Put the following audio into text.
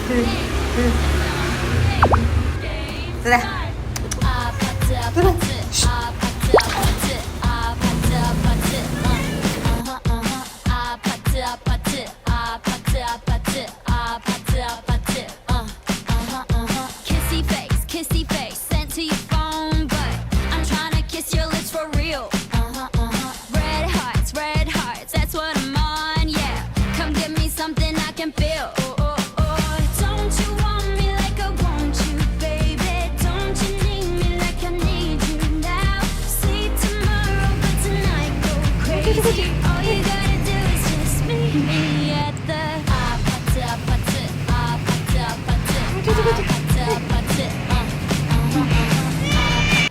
Sudah. Turun. Kissy face sent to your phone, but I'm trying to kiss your lips for real. Red hearts, that's what I'm on, yeah. Come give me something I can feel. Don't you want me like I want you, baby? Don't you need me like I need you now? See tomorrow, but tonight go crazy. All you gotta do is just meet me at the